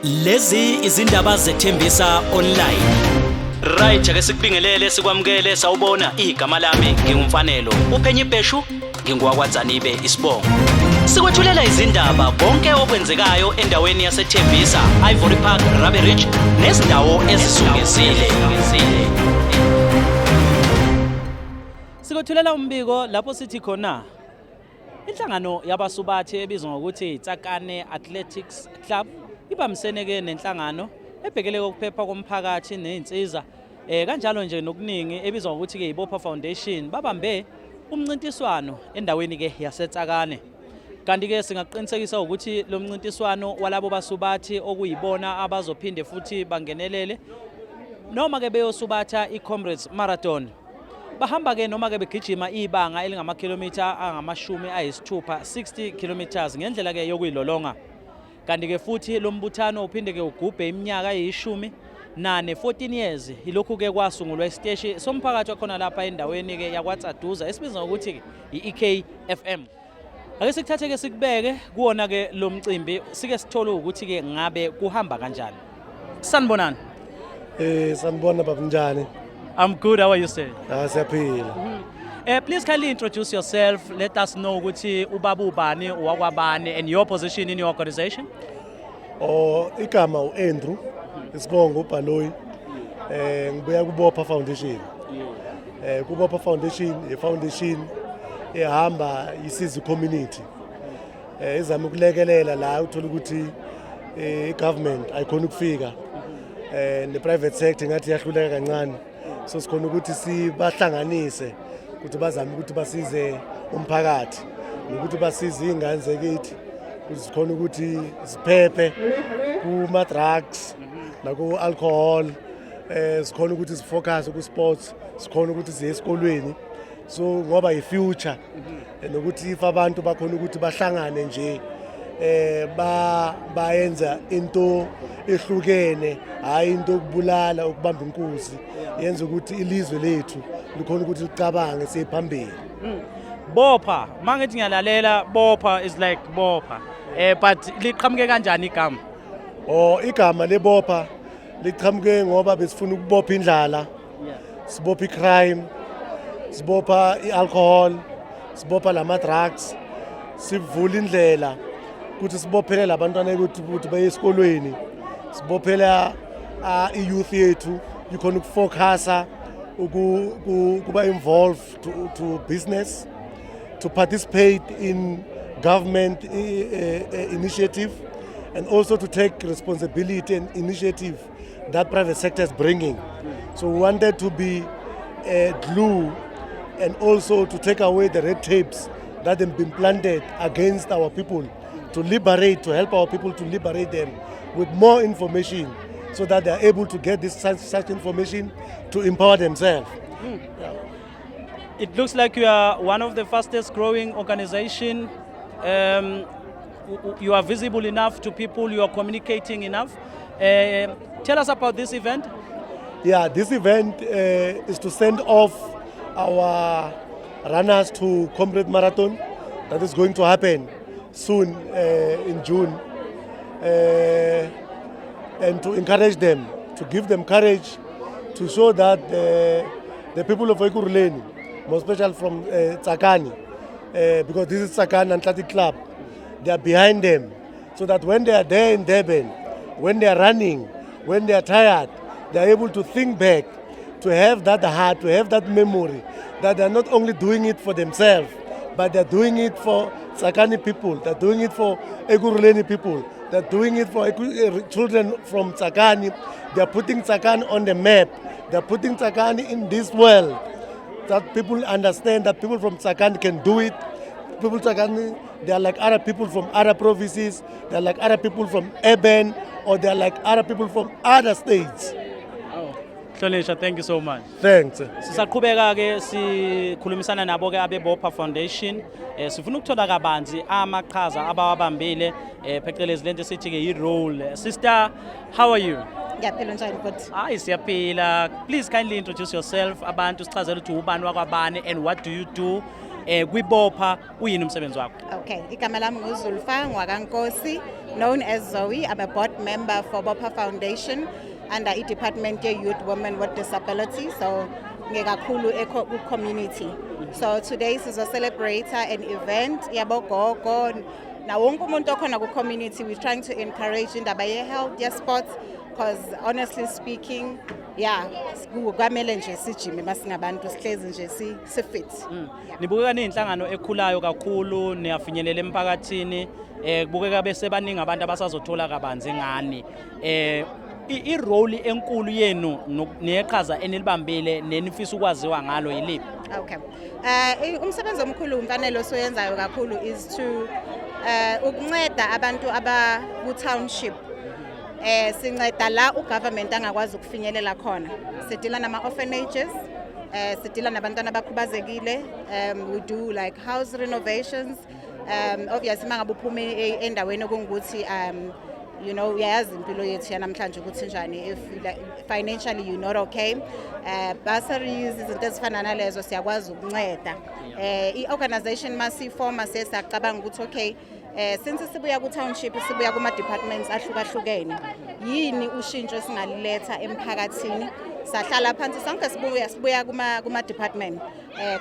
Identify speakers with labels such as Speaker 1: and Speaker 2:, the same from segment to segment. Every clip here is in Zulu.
Speaker 1: Lezi izindaba zethembisa online. Right ake sikubingelele sikwamukele sawubona igama lami ngingumfanelo. Uphenye ibheshu ngingwakwaZanibe isibongo. Sikwethulela izindaba konke okwenzekayo endaweni yaseThembisa, Ivory Park, Rabbe Ridge nezindawo ezisungezile. Sikwethulela umbiko lapho sithi khona inhlangano yabasubathi ebizwa ngokuthi Tsakane Athletics Club ibamseneke nenhlangano ebhekele ukuphepha komphakathi nezinsiza kanjalo nje nokuningi ebizwa ngokuthi ke iBopha Foundation babambe umncintiswano endaweni ke yaseTsakane. Kanti ke singaqinisekisa ukuthi lo mncintiswano walabo basubathi okuyibona abazophinde futhi bangenelele noma ke beyosubatha iComrades Marathon. Bahamba ke noma ke begijima ibanga elingama-kilometer angama-60 60 kilometers ngendlela ke yokuyilolonga. Kanti ke futhi lo mbuthano uphinde ke ugubhe iminyaka eyishumi nane 14 years ilokhu ke kwasungulwa isiteshi somphakathi wakhona lapha endaweni ke yakwaTsaduza esibizwa ukuthi iEKFM. Ake sikuthathe ke sikubeke kuona ke lo mcimbi sike sithole ukuthi ke ngabe kuhamba kanjani. Sanibonani.
Speaker 2: Sanibona baba njani?
Speaker 1: I'm good, how are you sir?
Speaker 2: Siyaphila.
Speaker 1: Please kindly introduce yourself. Let us know ukuthi ubaba ubani wakwabani and your position in your organization.
Speaker 2: Igama uAndrew Isibongo uBhaloyi. Ngibuya kuBopha Foundation. kuBopha Foundation, i-foundation ehamba isiza community. Izama ukulekelela la uthola ukuthi i-government ayikhona ukufika. Ne-private sector ngathi yahluleka kancane. So sikhona ukuthi sibahlanganise ukuthi bazame ukuthi basize umphakathi ukuthi basize izingane zekithi ukuthi sikhona ukuthi siphephe kuma drugs naku alcohol sikhona ukuthi sifocus ku sports sikhona ukuthi siye esikolweni so ngoba i-future nokuthi if abantu bakhona ukuthi bahlangane nje bayenza into ehlukene hayi into okubulala ukubamba inkunzi yenza ukuthi ilizwe lethu likhona ukuthi licabange siphambili.
Speaker 1: Bopha mangithi ngiyalalela Bopha is like Bopha but liqhamuke kanjani igama?
Speaker 2: Igama leBopha liqhamuke ngoba besifuna ukubopha indlala, sibopha icrime, sibopha ialcohol, sibopha lama drugs, sivula indlela ukuthi sibophele labantwana ukuthi baye esikolweni, sibophela i-youth yethu ikhona ukufocusa kuba involved to business, to participate in government initiative and also to take responsibility and initiative that private sector is bringing. So we wanted to be a glue and also to take away the red tapes that have been planted against our people, to help our people to liberate them with more information so that they are able to get this such information to empower themselves. Yeah.
Speaker 1: It looks like you are one of the fastest growing organization. You are visible enough to people, you are communicating enough. Tell us about this event.
Speaker 2: Yeah, this event is to send off our runners to Comrades Marathon that is going to happen soon in June. And to encourage them, to give them courage, to show that the people of Ekurhuleni, more especially from Tsakane, because this is Tsakane Athletic Club, they are behind them, so that when they are there in Durban, when they are running, when they are tired, they are able to think back, to have that heart, to have that memory, that they are not only doing it for themselves, but they are doing it for Tsakane people, they are doing it for Ekurhuleni people. They're doing it for children from Tsakane. They're putting Tsakane on the map. They're putting Tsakane in this world. That people understand that people from Tsakane can do it. People Tsakane, they are like other people from other provinces. They're like other people from urban, or they're like other people from other states.
Speaker 1: Hlonishwa, thank you so much.
Speaker 2: Thanks.
Speaker 1: Sisaqhubeka ke sikhulumisana nabo ke abeBopha Foundation. Sifuna ukuthola kabanzi amaqhaza abawabambile phecelezi lento sithi ke i-role. Sister, how are you?
Speaker 3: Ngiyaphila njani kodwa?
Speaker 1: Hayi siyaphila. Please kindly introduce yourself abantu sichazele ukuthi ubani wakwabani and what do you do kwibopha uyini umsebenzi wakho?
Speaker 3: Okay, igama lami nguZulfa Ngwakankosi, known as Zoe. I'm a board member for Bopha Foundation under i-Department Youth Women with Disability. So ngekakhulu community. So today sizo celebrate an event yabogogo na wonke umuntu okhona ku community. We're trying to encourage indaba ye health, ye sports, because honestly speaking, yeah, kwamele nje sijime masingabantu sihlezi nje si fit.
Speaker 1: Nibukeka ninhlangano ekhulayo kakhulu, niyafinyelela emphakathini, kubukeka bese baningi abantu abasazothola kabanzi ngani. I-role enkulu yenu neqhaza enilibambile nenifisa ukwaziwa ngalo yiliphi?
Speaker 3: Okay. Umsebenzi omkhulu mfanele soyenzayo kakhulu is to ukunceda abantu ku township. Sinceda la ugovernment angakwazi ukufinyelela khona. Sidila nama orphanages, sidila nabantwana abakhubazekile. We do like house renovations. Obviously mangabe uphume endaweni okungukuthi you know, uyazi impilo yethu yanamhlanje ukuthi njani, if financially you're not okay, bursaries, izinto ezifana nalezo siyakwazi ukunceda. I-organization masifoma sesiyacabanga ukuthi okay, since sibuya ku township sibuya kuma departments ahlukahlukene, yini ushintsho singaliletha emphakathini? Sahlala phansi sonke sibuya kuma department,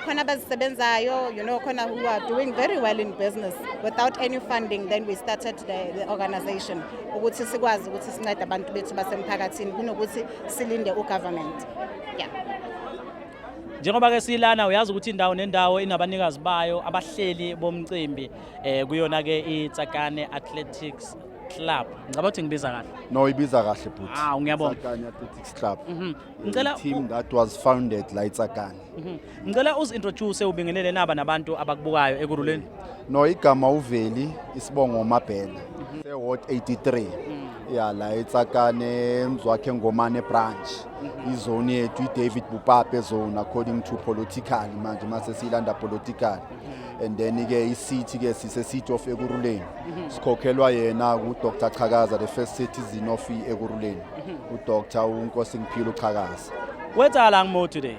Speaker 3: khona abazisebenzayo, you know, khona who are doing very well in business. Without any funding, then we started the organization ukuthi sikwazi ukuthi sincede abantu bethu basemphakathini kunokuthi silinde ugovernment. Yeah.
Speaker 1: Njengoba ke silana uyazi ukuthi indawo nendawo inabanikazi bayo abahleli bomcimbi, kuyona ke iTsakane Athletics Club. Ngicabanga ukuthi ngibiza kahle.
Speaker 4: No, ibiza kahle but.
Speaker 1: Ngiyabonga.
Speaker 4: Tsakane Athletics Club.
Speaker 1: Ngicela
Speaker 4: team that was founded la Tsakane.
Speaker 1: Ngicela usintroduce ubingelele naba nabantu abakubukayo ekuruleni.
Speaker 4: No, igama uVeli isibongo uMabhela. Ward 83. Yeah, la Tsakane mzwakhe Ngomane branch. Izone yethu iDavid Bupape zone according to political manje mase silanda political. And then ke isity ke sise city of Ekuruleni. Sikhokhelwa yena ku Dr. Chakaza, the first citizen of Ekuruleni. U Dr. uNkosingphilo Chakaza.
Speaker 1: What's along more today?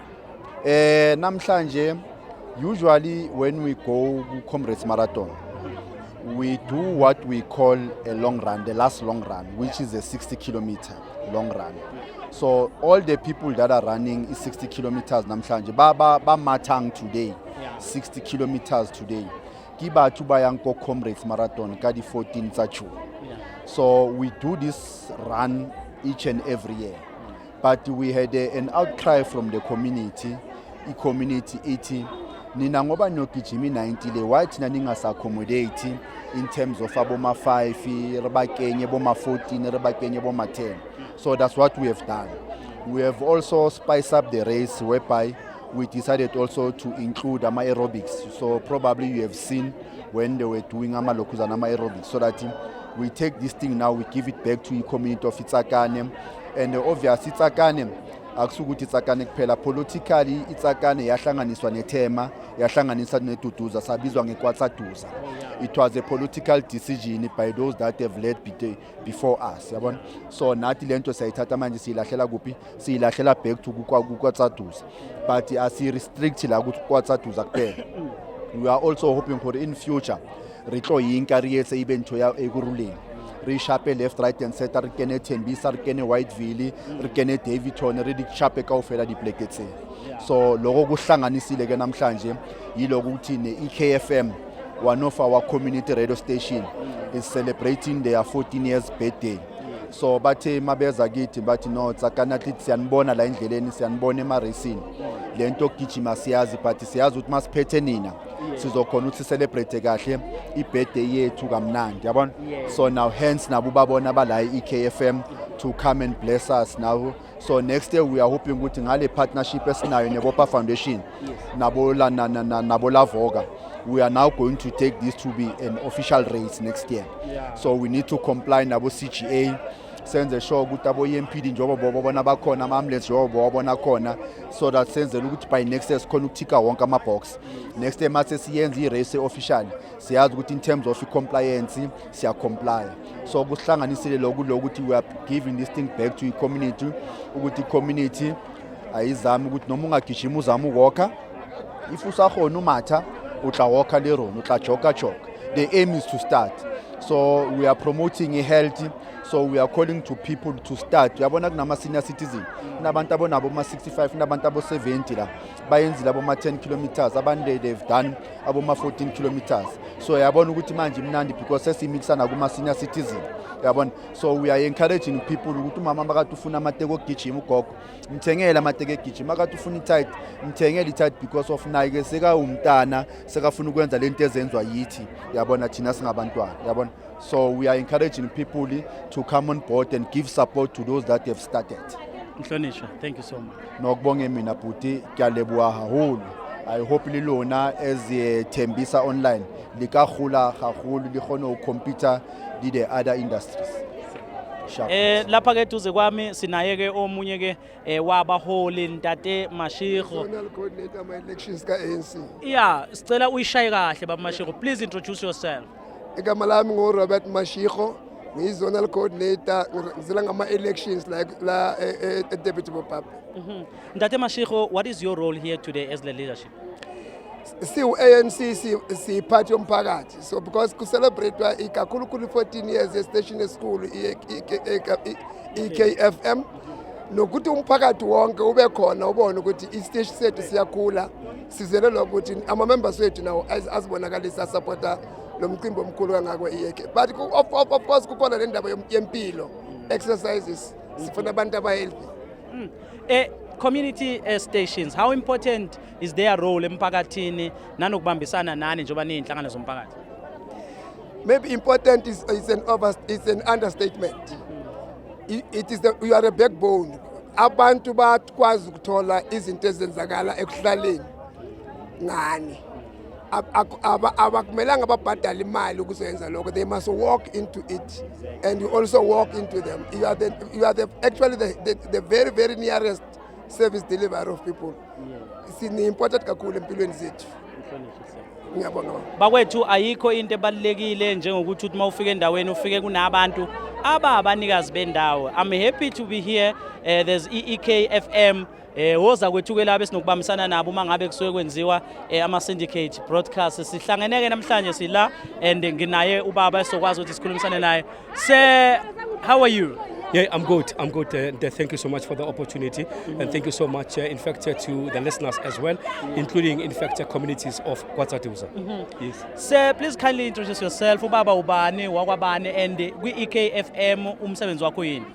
Speaker 4: Namhlanje usually when we go to Comrades Marathon, we do what we call a long run, the last long run, which is a 60-kilometer long run. So all the people that are running is 60 kilometers namhlanje ba matang today, 60 kilometers today. Kiba tubayanko Comrades Marathon kadi 14 June. So we do this run each and every year. But we had an outcry from the community, community 80. Nina ngoba nokijimi 90 le why thina ningasa accommodate in terms of aboma 5, rebakenye boma 14, rebakenye boma 10. So that's what we have done. We have also spiced up the race whereby we decided also to include ama aerobics. So probably you have seen when they were doing ama lokuza and ama aerobics, so that we take this thing now, we give it back to the community of Tsakane. And obviously Tsakane akusukuthi Tsakane kuphela, politically iTsakane yahlanganiswa neThema, yahlanganiswa neDuduza, sabizwa ngeKwaTsaduza. It was a political decision by those that have led before us, yabona. So nathi lento sayithatha manje silahlela kuphi, silahlela back to kuKwaTsaduza. But asi restrict la kuKwaTsaduza kuphela. We are also hoping for in future retlo yinka riyetse ibe ntho ya Ekuruleni. Re shape left, right and center, re kene Tembisa, re kene Whiteville, re kene Davidton, re di shape kaofela di pleke tse. So logo kuhlanganisile ke namhlanje yiloko ukuthi ne-EKFM, one of our community radio station, is celebrating their 14 years birthday. So bathe mabeza kithi bathi no Tsakane Athletics siyanibona la endleleni, siyanibona emaresini. Lento gijima siyazi but siyazi ukuthi masiphethe nina sizokhona ukuthi celebrate kahle i-birthday yethu kamnandi, yabona. So now hence nabo babona bala i-EKFM to come and bless us now. So next year we are hoping ukuthi ngale partnership esinayo neBopha Foundation nabo la Voga, we are now going to take this to be an official race next year. So we need to comply nabo CGA, senze sure ukuthi abo EMPD njobo bona bakhona, ama-ambulance njobo bona khona, so that senzele ukuthi by next year sikhona ukuthika wonke ama-box. Next year mase siyenza i-race official, siyazi ukuthi in terms of compliance siya comply. So kuhlanganisile lokuthi we are giving this thing back to i-community, ukuthi i-community ayizami ukuthi noma ungagijima uzama uwalker, if usakhona umatha utla walker le rona, utla jogger. The aim is to start. So we are promoting health. So we are calling to people to start. Uyabona kunama senior citizen. Nabantu abonabo ma 65, nabantu abo 70 la. Bayenzile abo ma 10 kilometers. Abande they've done abo ma 14 kilometers. So uyabona ukuthi manje mnandi because sesimixana kuma senior citizen. Uyabona. So we are encouraging people ukuthi umama makade ufuna amateko ogijima ugogo. Mthengele amateko egijima. Makade ufuna itight, mthengele itight because of naye seka umntana sekafuna ukwenza lento ezenzwa yithi. Uyabona thina singabantwana. Uyabona. So we are encouraging people to come on board and give support to those that have started.
Speaker 1: Mhlonishwa, thank you so much.
Speaker 4: Nokubonga mina bhuti kyalebuwa haholo. I hope lilona ezithembisa online likahula haholo likhona ukhompyutha the other industries.
Speaker 1: Lapha ke duze kwami sinaye ke omunye ke wabaholi Ntate Mashego.
Speaker 5: Zonal coordinator ama elections ka ANC.
Speaker 1: Yeah, sicela uyishaye kahle baba Mashego. Please introduce yourself.
Speaker 5: Igama lami Robert Mashiko, ngiyi-zonal coordinator ngizela ngama elections la eDebit Bopapa.
Speaker 1: Ntate Mashego, what is your role here today as the leadership?
Speaker 5: ANC siyiphathi yomphakathi. So because ku celebrate ikakhulukhulu 14 years ye-station esikhulu EKFM. Nokuthi umphakathi wonke ube khona ubone ukuthi isiteshi sethu siyakhula sizelelwa ukuthi ama members wethu nawo azibonakalisa supporta lo mcimbi omkhulu kangakwe EK. But of course kukhona le ndaba yempilo exercises sifuna abantu abahealthy.
Speaker 1: Community stations, how important is their role emphakathini nanokubambisana nani njengoba niyinhlangano zomphakathi?
Speaker 5: Maybe important is an understatement. It is you are a backbone. Abantu bakwazi ukuthola izinto ezenzakala ekuhlaleni ngani. Abakumelanga babhadala imali ukuzenza lokho. They must walk into it and you also walk into them. You are actually the very very nearest service delivery of people. It's important kakhulu empilweni zethu. Ngiyabonga.
Speaker 1: Bakwethu ayikho into ebalekile njengokuthi uthi mawufika endaweni ufike kunabantu abanikazi bendawo. I'm happy to be here. There's EKFM. Woza kwethu ke laba esinokubambisana nabo mangabe kusuke kwenziwa ama syndicate broadcast. Sihlangeneke namhlanje sila and nginaye ubaba esokwazi ukuthi sikhulumisane naye. Sir, how are you?
Speaker 6: Yeah, I'm good. And thank you so much for the opportunity. And thank you so much, in fact, to the listeners as well, including, in fact, communities of KwaZaduza. Yes.
Speaker 1: Sir, please kindly introduce yourself. Ubaba ubani, wakwabani, and EKFM umsebenzi wakho yini?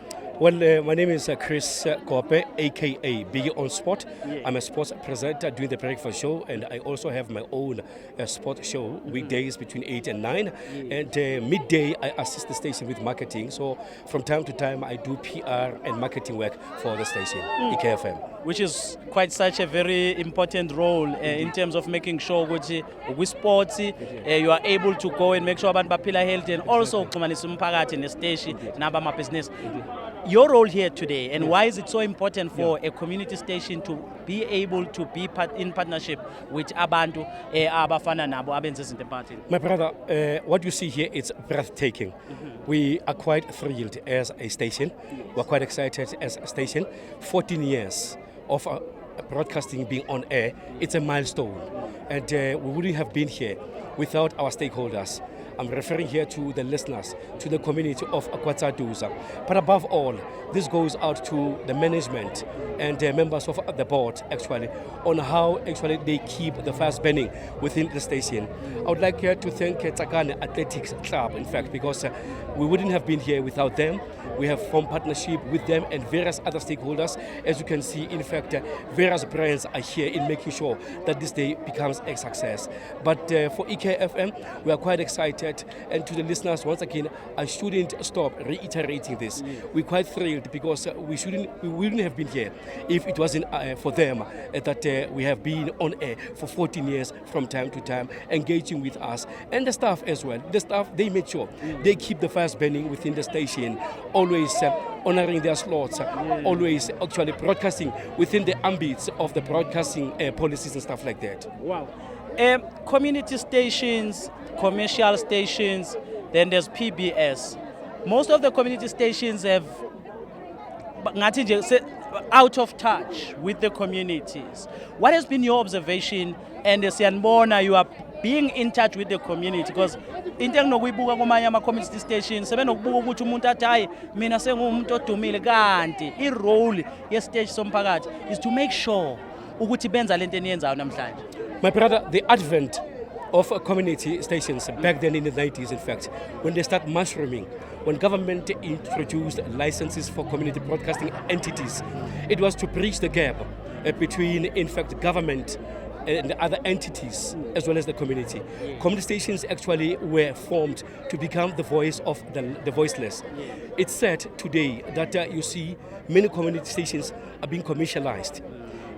Speaker 6: Well, my name is Chris Kope, aka Biggie on Sport. Yeah. I'm a sports presenter doing the breakfast show, and I also have my own sports show weekdays between 8 and 9. Yeah. And midday, I assist the station with marketing. So from time to time, I do PR and marketing work for the station, EKFM.
Speaker 1: Which is quite such a very important role in terms of making sure that with sports, you are able to go and make sure abantu baphila healthy and also kuxhumanisa umphakathi nestation naba ama business. Your role here today, and why is it so important for a community station to be able to be in partnership with abantu abafana nabo abenza izinto emphakathini?
Speaker 6: My brother, what you see here is breathtaking. We are quite thrilled as a station. We're quite excited as a station. 14 years of broadcasting being on air, it's a milestone. And we wouldn't have been here without our stakeholders. I'm referring here to the listeners, to the community of KwaZaduza. But above all, this goes out to the management and the members of the board, actually, on how actually they keep the fires burning within the station. I would like to thank Tsakane Athletics Club, in fact, because we wouldn't have been here without them. We have formed partnership with them and various other stakeholders. As you can see, in fact, various brands are here in making sure that this day becomes a success. But for EKFM, we are quite excited. And to the listeners, once again, I shouldn't stop reiterating this. We're quite thrilled because we wouldn't have been here if it wasn't for them that we have been on air for 14 years from time to time, engaging with us. And the staff as well. The staff, they make sure they keep the fires burning within the station, always honoring their slots, always actually broadcasting within the ambits of the broadcasting policies and stuff like that.
Speaker 1: Wow. Community stations, commercial stations, then there's PBS. Most of the community stations have out of touch with the communities. What has been your observation? And Sianbona, you are being in touch with the community, because into enginokuyibuka kumanye ama-community stations sebenokubuka ukuthi umuntu athi hayi mina sengumuntu odumile, kanti i-role yesiteshi somphakathi is to make sure ukuthi benza lento eniyenzayo namhlanje.
Speaker 6: My brother, the advent of community stations back then in the 90s, in fact, when they start mushrooming, when government introduced licenses for community broadcasting entities, it was to bridge the gap between, in fact, government and the other entities as well as the community. Community stations actually were formed to become the voice of the voiceless. It's sad today that you see many community stations are being commercialized.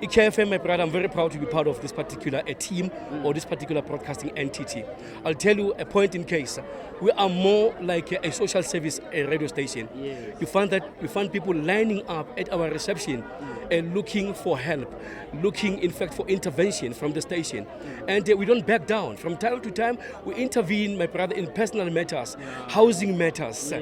Speaker 6: KFM, my brother, I'm very proud to be part of this particular team or this particular broadcasting entity. I'll tell you a point in case. We are more like a social service radio station. You find people lining up at our reception looking for help, looking in fact for intervention from the station. And we don't back down. From time to time, we intervene, my brother, in personal matters, housing matters,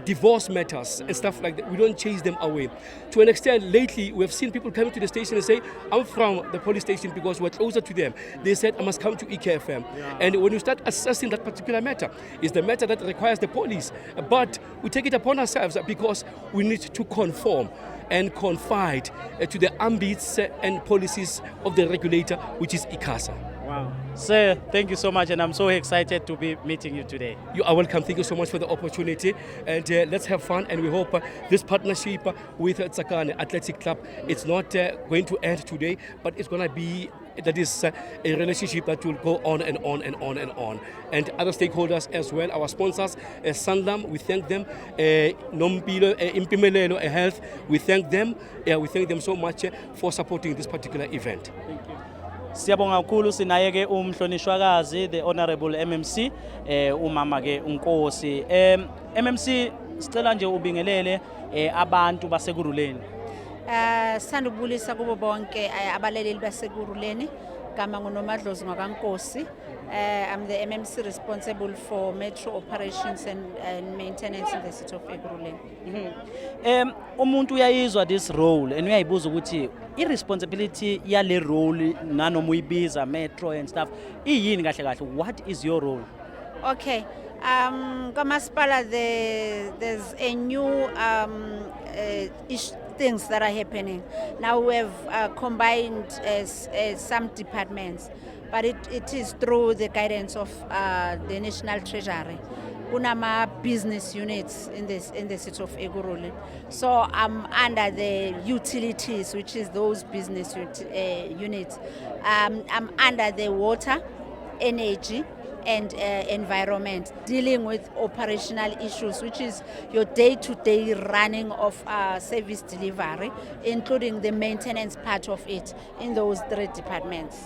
Speaker 6: divorce matters, and stuff like that. We don't chase them away. To an extent, lately, we have seen people coming to the station and say, I'm from the police station because we're closer to them. They said, I must come to EKFM. And when you start assessing that particular matter, it's the matter that requires the police. But we take it upon ourselves because we need to conform and confide to the ambits and policies of the regulator, which is ICASA.
Speaker 1: Wow. Sir, thank you so much, and I'm so excited to be meeting you today.
Speaker 6: You are welcome. Thank you so much for the opportunity, and let's have fun. And we hope this partnership with Tsakane Athletic Club, it's not going to end today, but it's going to be that is a relationship that will go on and on and on and on. And other stakeholders as well, our sponsors, Sanlam, we thank them. Nompilo, Impimelelo Health, we thank them. We thank them so much for supporting this particular event.
Speaker 1: Thank you. Siyabonga kakhulu sinaye ke umhlonishwakazi the honorable MMC umama ke uNkosi. MMC sicela nje ubingelele abantu basekuruleni.
Speaker 7: Sithanda ukubulisa kubo bonke abaleleli basekuruleni. Gama nguNomadlozi ngakaNkosi. I'm the MMC responsible for metro operations and maintenance in the city of Ekurhuleni.
Speaker 1: Umuntu uyayizwa this role and uyayibuza ukuthi irresponsibility yale role nanoma uyibiza metro and stuff iyini kahle kahle, what is your role?
Speaker 7: Okay. Kamaspala, there's a new things that are happening. Now we have combined some departments, but it is through the guidance of the National Treasury. Kunama business units in the city of Ekurhuleni. So I'm under the utilities, which is those business units. I'm under the water, energy, and environment, dealing with operational issues, which is your day-to-day running of service delivery, including the maintenance part of it in those three departments.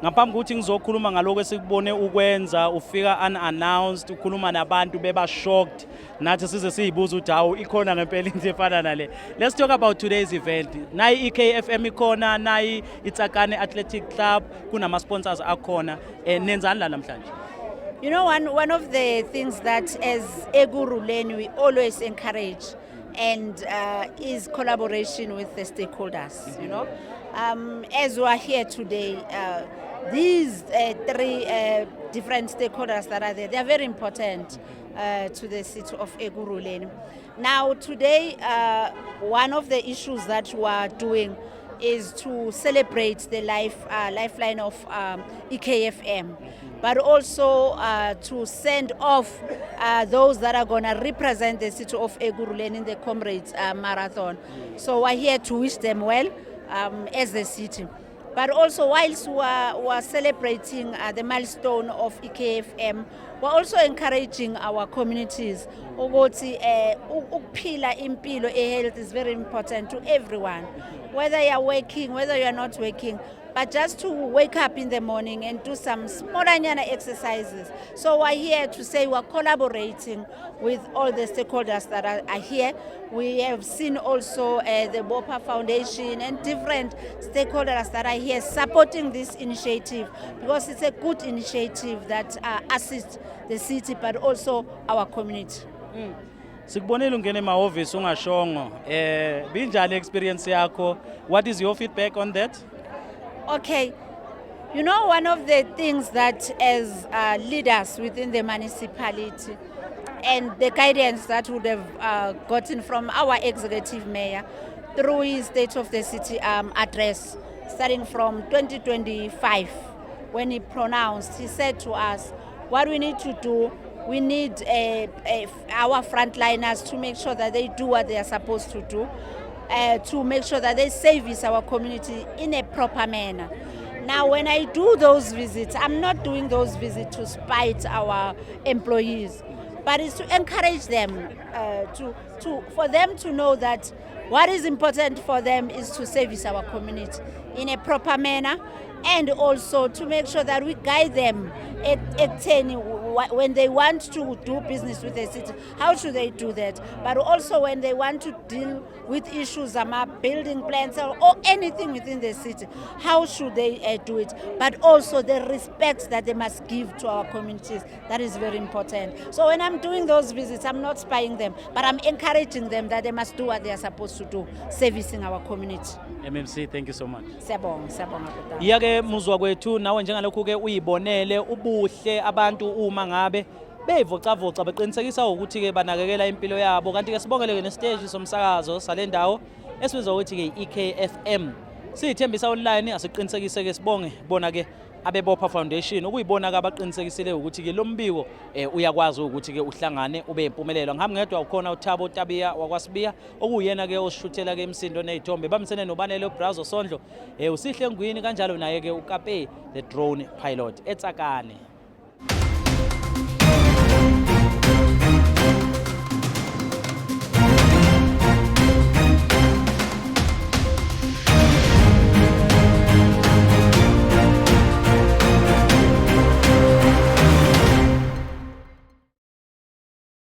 Speaker 1: Ngaphambi ukuthi ngizokhuluma ngaloko esikubone ukwenza ufika unannounced ukhuluma nabantu beba shocked nathi size siyibuza ukuthi hawu ikhona ngempela into efana nale. Let's talk about today's event. Nayi EKFM ikhona, nayi iTsakane Athletic Club, kunama sponsors akhona. Nenzani la namhlanje?
Speaker 7: You know, one of the things that as Ekurhuleni we always encourage and is collaboration with the stakeholders, you know. As we are here today, these three different stakeholders that are there, they are very important to the city of Ekurhuleni. Now today, one of the issues that we are doing is to celebrate the lifeline of EKFM, but also to send off those that are going to represent the city of Ekurhuleni in the Comrades Marathon. So we're here to wish them well as a city. But also, whilst we are celebrating the milestone of EKFM, we're also encouraging our communities. Ukuthi ukuphila impilo health is very important to everyone, whether you are working, whether you are not working. But just to wake up in the morning and do some smaller exercises. So we're here to say we're collaborating with all the stakeholders that are here. We have seen also the BOPA Foundation and different stakeholders that are here supporting this initiative, because it's a good initiative that assists the city but also our community.
Speaker 1: Sikubonile ungene emahhovisi ungashongo. Binjani experience yakho? What is your feedback on that?
Speaker 7: Okay, You know, one of the things that as leaders within the municipality and the guidance that would have gotten from our executive mayor through his State of the City address, starting from 2025, when he pronounced, he said to us, what we need to do, we need our frontliners to make sure that they do what they are supposed to do, to make sure that they service our community in a proper manner. Now, when I do those visits, I'm not doing those visits to spite our employees, but it's to encourage them, for them to know that what is important for them is to service our community in a proper manner, and also to make sure that we guide them when they want to do business with the city, how should they do that? But also when they want to deal with issues, building plans or anything within the city, how should they do it? But also the respect that they must give to our communities, that is very important. So when I'm doing those visits, I'm not spying them, but I'm encouraging them that they must do what they are supposed to do, servicing our community.
Speaker 1: MMC, thank you so much.
Speaker 7: Siyabonga.
Speaker 1: Yake muzwa kwethu nawe njengalokhu ke uyibonele ubuhle abantu uma ngabe beyivocavoca beqinisekisa ukuthi ke banakekela impilo yabo, kanti ke sibongele ke nesiteji somsakazo salendawo esibizwa ukuthi ke EKFM. Sithembisa online asiqinisekise ke sibonge bona ke abeBopha Foundation ukuyibona ke abaqinisekisile ukuthi ke lo mbiko uyakwazi ukuthi ke uhlangane ube impumelelo. Ngihamba ngedwa ukhona uThabo Tabiya wakwaSibiya okuyena ke oshuthela ke imsindo nezithombe bamsene nobanele uBrazo Sondlo usihle ngwini kanjalo naye ke uKape the drone pilot eTsakane.